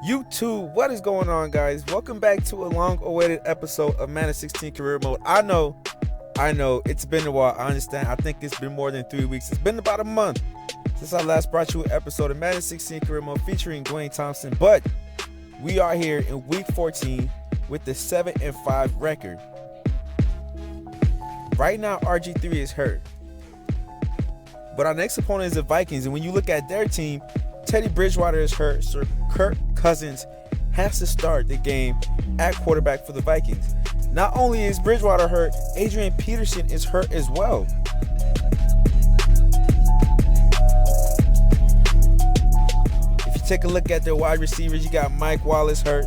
YouTube, what is going on, guys? Welcome back to a long-awaited episode of Madden 16 Career Mode. I know, it's been a while. I understand. I think it's been more than 3 weeks. It's been about a month since I last brought you an episode of Madden 16 Career Mode featuring Dwayne Thompson. But we are here in Week 14 with the 7-5 record. Right now, RG3 is hurt. But our next opponent is the Vikings, and when you look at their team, Teddy Bridgewater is hurt, so Kirk Cousins has to start the game at quarterback for the Vikings. Not only is Bridgewater hurt, Adrian Peterson is hurt as well. If you take a look at their wide receivers, you got Mike Wallace hurt,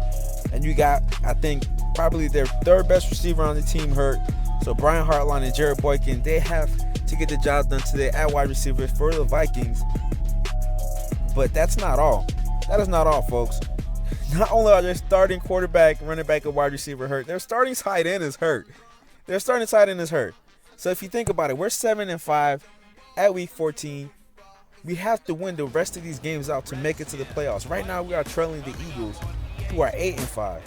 and you got, I think, probably their third best receiver on the team hurt. So Brian Hartline and Jared Boykin, they have to get the job done today at wide receiver for the Vikings. But that's not all. That is not all, folks. Not only are their starting quarterback, running back, and wide receiver hurt, their starting tight end is hurt. So if you think about it, we're 7-5 at Week 14. We have to win the rest of these games out to make it to the playoffs. Right now, we are trailing the Eagles, who are 8-5.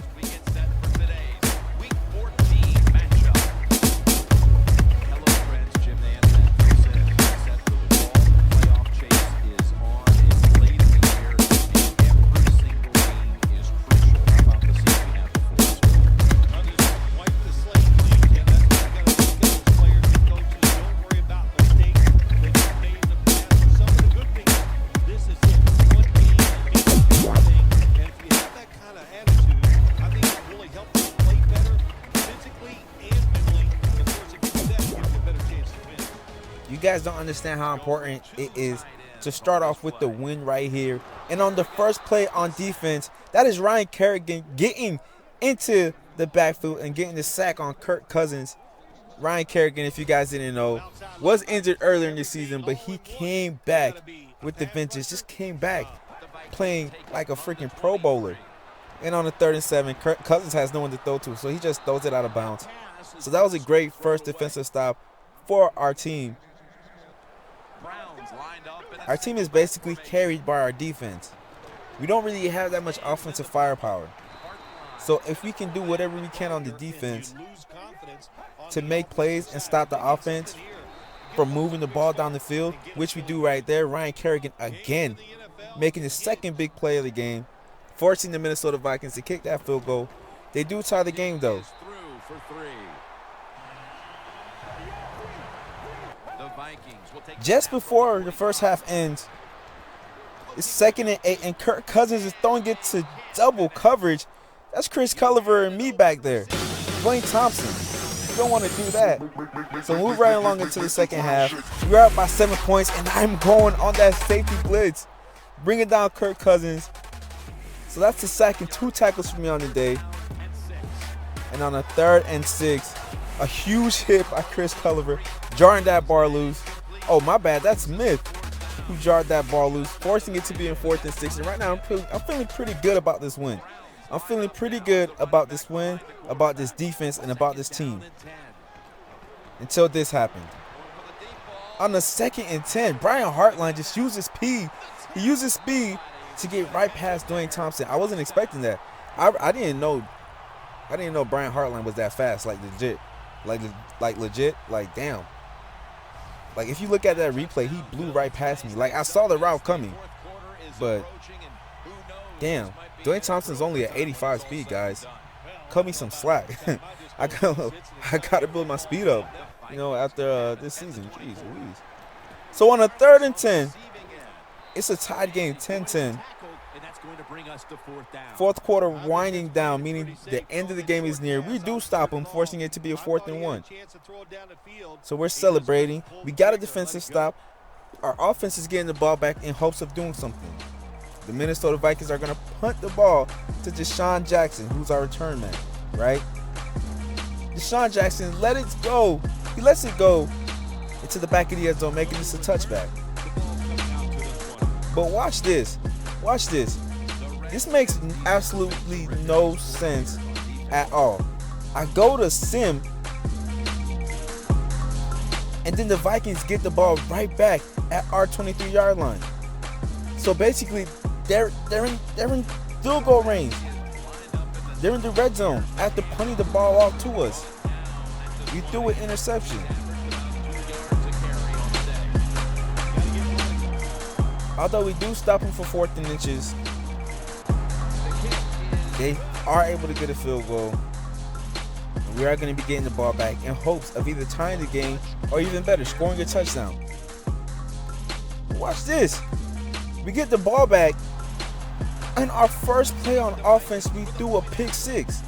You guys don't understand how important it is to start off with the win right here. And on the first play on defense, that is Ryan Kerrigan getting into the backfield and getting the sack on Kirk Cousins. Ryan Kerrigan, if you guys didn't know, was injured earlier in the season, but he came back with the vengeance. Just came back playing like a freaking Pro Bowler. And on the 3rd and 7, Kirk Cousins has no one to throw to, so he just throws it out of bounds. So that was a great first defensive stop for our team. Our team is basically carried by our defense. We don't really have that much offensive firepower. So if we can do whatever we can on the defense to make plays and stop the offense from moving the ball down the field, which we do right there, Ryan Kerrigan again making the second big play of the game, forcing the Minnesota Vikings to kick that field goal. They do tie the game, though. Just before the first half ends, it's 2nd and 8, and Kirk Cousins is throwing it to double coverage. That's Chris Culliver and me back there. Dwayne Thompson. You don't want to do that. So move right along into the second half. We're up by 7 points, and I'm going on that safety blitz, bringing down Kirk Cousins. So that's the sack and 2 tackles for me on the day. And on the 3rd and 6, a huge hit by Chris Culliver, jarring that bar loose. Oh, my bad. That's Smith who jarred that ball loose, forcing it to be in 4th and 6. And right now, I'm feeling pretty good about this win. About this defense, and about this team. Until this happened. On the 2nd and 10, Brian Hartline just used his speed. He used his speed to get right past Dwayne Thompson. I wasn't expecting that. I didn't know Brian Hartline was that fast, like legit. Like damn. Like, if you look at that replay, he blew right past me. Like, I saw the route coming. But, damn. Dwayne Thompson's only at 85 speed, guys. Cut me some slack. I got to build my speed up, after this season. Jeez Louise. So, on a 3rd and 10, it's a tied game, 10-10. Fourth quarter winding down, meaning the end of the game is near. We do stop them, forcing it to be a 4th and 1. So we're celebrating. We got a defensive stop. Our offense is getting the ball back in hopes of doing something. The Minnesota Vikings are going to punt the ball to Deshaun Jackson, who's our return man, right? Deshaun Jackson let it go. He lets it go into the back of the end zone, making this a touchback. But watch this. Watch this. This makes absolutely no sense at all. I go to sim, and then the Vikings get the ball right back at our 23-yard line. So basically, they're in field goal range. They're in the red zone after punting the ball off to us. We threw an interception. Although we do stop them for 4th and inches, they are able to get a field goal. And we are going to be getting the ball back in hopes of either tying the game or even better, scoring a touchdown. Watch this. We get the ball back, and our first play on offense, we threw a pick 6.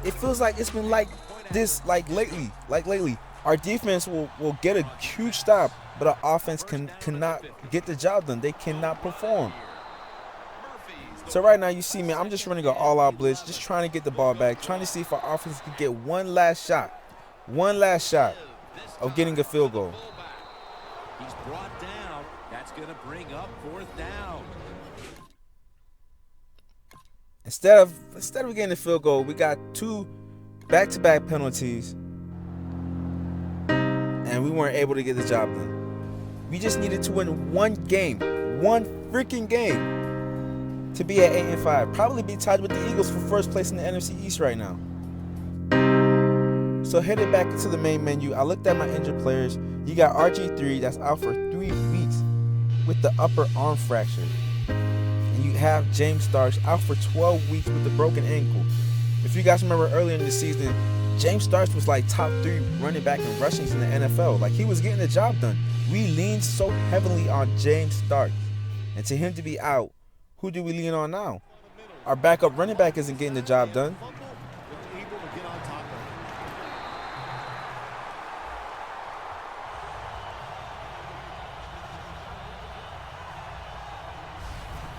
It feels like it's been like this lately. Our defense will get a huge stop, but our offense cannot get the job done. They cannot perform. So right now, you see me, I'm just running an all-out blitz, just trying to get the ball back, trying to see if our offense can get one last shot of getting a field goal. He's brought down. That's going to bring up 4th down. Instead of getting a field goal, we got 2 back-to-back penalties, and we weren't able to get the job done. We just needed to win one freaking game, to be at 8-5. Probably be tied with the Eagles for first place in the NFC East right now. So headed back into the main menu, I looked at my injured players. You got RG3 that's out for 3 weeks with the upper arm fracture. And you have James Starks out for 12 weeks with the broken ankle. If you guys remember earlier in the season, James Starks was like top 3 running back in rushings in the NFL. Like, he was getting the job done. We leaned so heavily on James Starks. And to him to be out, who do we lean on now? Our backup running back isn't getting the job done.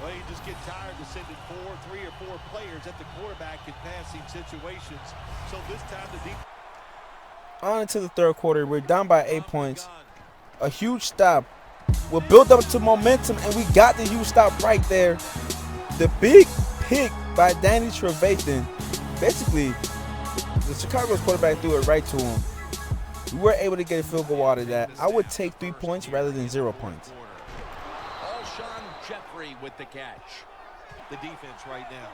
Well, you just get tired of sending 3 or 4 players at the quarterback in passing situations. So this time the deep. On into the third quarter, we're down by 8 points. A huge stop will build up to momentum, and we got the huge stop right there. The big pick by Danny Trevathan. Basically, the Chicago's quarterback threw it right to him. We were able to get a field goal out of that. I would take 3 points rather than 0 points. Jeffrey with the catch. The defense right now.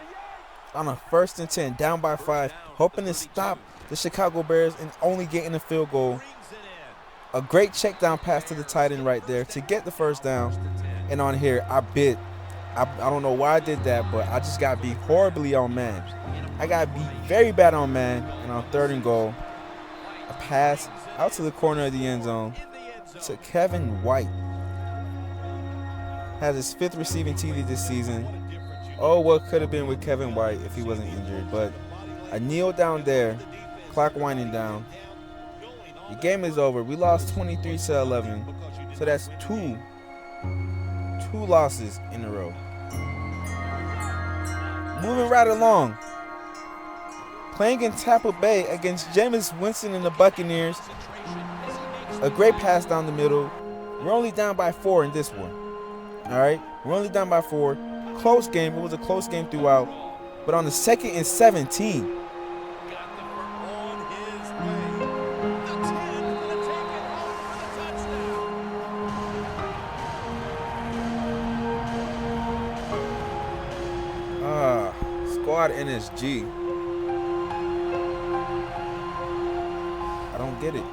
On a 1st and 10, down by 5, hoping to stop the Chicago Bears and only getting a field goal. A great check down pass to the tight end right there to get the 1st down. And on here, I don't know why I did that, but I just got beat horribly on man. I got beat very bad on man. And on 3rd and goal, a pass out to the corner of the end zone to Kevin White. Has his 5th receiving TD this season. Oh, what could have been with Kevin White if he wasn't injured. But I kneel down there, clock winding down. The game is over. We lost 23-11. So that's two losses in a row. Moving right along. Playing in Tampa Bay against Jameis Winston and the Buccaneers. A great pass down the middle. We're only down by 4 in this one. All right, we're only down by 4. Close game. It was a close game throughout. But on the 2nd and 17, squad NSG. I don't get it.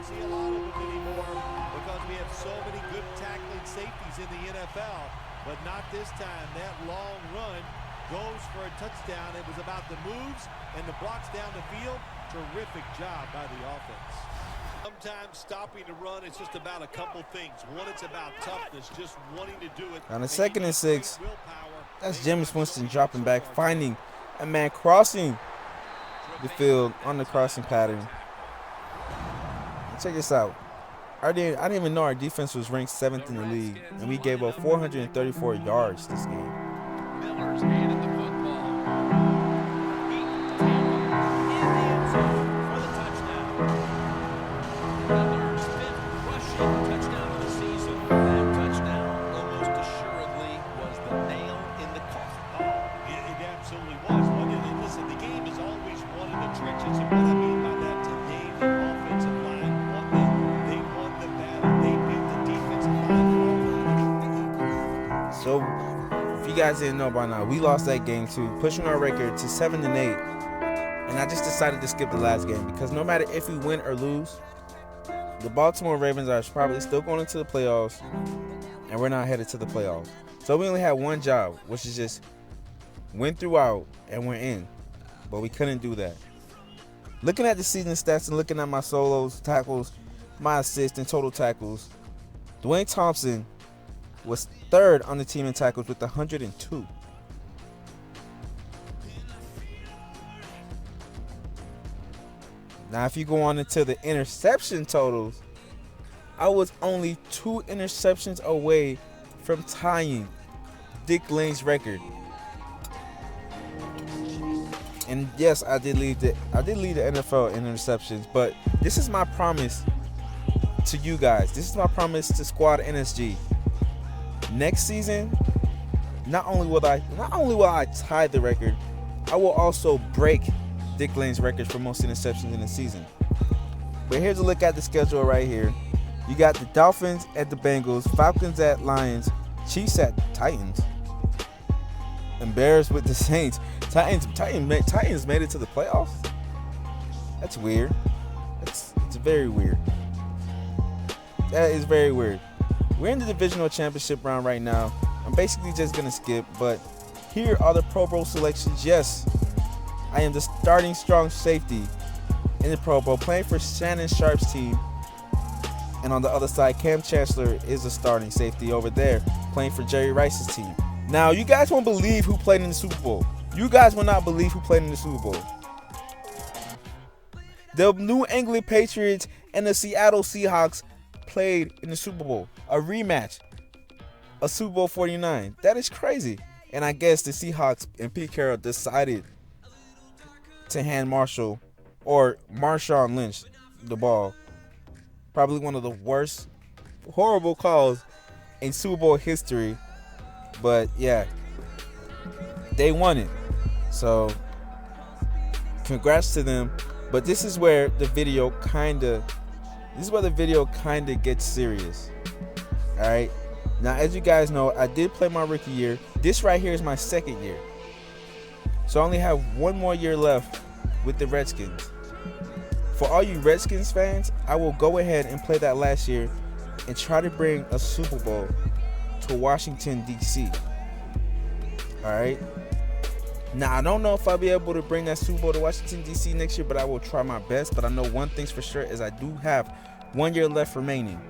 Because we have so many good tackling safeties in the NFL, but not this time. That long run goes for a touchdown. It was about the moves and the blocks down the field. Terrific job by the offense. Sometimes stopping the run is just about a couple things. One, it's about toughness, just wanting to do it. On the 2nd and 6, that's Jameis Winston dropping back, finding a man crossing the field on the crossing pattern. Check this out. I didn't even know our defense was ranked 7th in the league, and we gave up 434 yards this game. Miller's handed the football. Beat Tampa in the end zone for the touchdown. Miller's 5th rushing touchdown of the season. That touchdown almost assuredly was the nail in the coffin. It absolutely was. Well, listen, the game is always one in the trenches, and what I mean by that today, the offensive line won they won the battle. They beat the defensive line. So If you guys didn't know by now, we lost that game too, pushing our record to 7-8. And I just decided to skip the last game because no matter if we win or lose, the Baltimore Ravens are probably still going into the playoffs, and we're not headed to the playoffs. So we only had one job, which is just win throughout and we're in. But we couldn't do that. Looking at the season stats and looking at my solos, tackles, my assists, and total tackles, Dwayne Thompson was third on the team in tackles with 102. Now, if you go on into the interception totals, I was only 2 interceptions away from tying Dick Lane's record. And yes, I did lead the NFL in interceptions, but this is my promise to you guys. This is my promise to Squad NSG. Next season, not only will I tie the record, I will also break Dick Lane's record for most interceptions in the season. But here's a look at the schedule right here. You got the Dolphins at the Bengals, Falcons at Lions, Chiefs at Titans, and Bears with the Saints. Titans made it to the playoffs. That's weird. It's very weird. That is very weird. We're in the divisional championship round right now. I'm basically just gonna skip, but here are the Pro Bowl selections. Yes, I am the starting strong safety in the Pro Bowl, playing for Shannon Sharp's team. And on the other side, Cam Chancellor is a starting safety over there, playing for Jerry Rice's team. Now, you guys won't believe who played in the Super Bowl. You guys will not believe who played in the Super Bowl. The New England Patriots and the Seattle Seahawks played in the Super Bowl. A rematch. A Super Bowl 49. That is crazy. And I guess the Seahawks and Pete Carroll decided to hand Marshawn Lynch the ball. Probably one of the worst, horrible calls in Super Bowl history. But yeah, they won it. So congrats to them. But this is where the video kinda gets serious. Alright. Now, as you guys know, I did play my rookie year. This right here is my second year. So I only have one more year left with the Redskins. For all you Redskins fans, I will go ahead and play that last year and try to bring a Super Bowl to Washington, D.C. Alright? Now, I don't know if I'll be able to bring that Super Bowl to Washington, D.C. next year, but I will try my best. But I know one thing's for sure is I do have 1 year left remaining.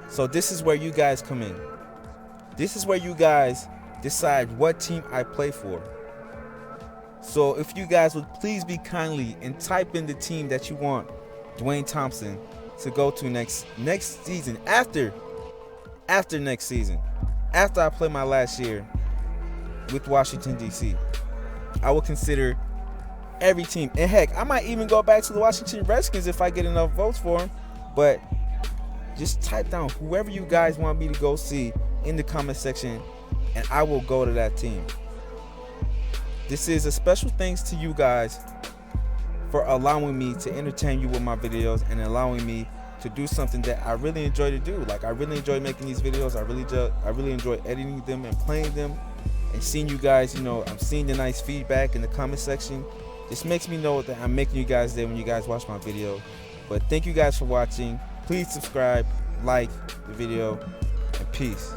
So this is where you guys come in. This is where you guys decide what team I play for. So if you guys would please be kindly and type in the team that you want Dwayne Thompson to go to next season, after next season, after I play my last year with Washington, D.C. I will consider every team. And heck, I might even go back to the Washington Redskins if I get enough votes for them. But just type down whoever you guys want me to go see in the comment section, and I will go to that team. This is a special thanks to you guys for allowing me to entertain you with my videos and allowing me to do something that I really enjoy to do. Like, I really enjoy making these videos. I really enjoy editing them and playing them and seeing you guys, I'm seeing the nice feedback in the comment section. This makes me know that I'm making you guys day when you guys watch my video. But thank you guys for watching. Please subscribe, like the video, and peace.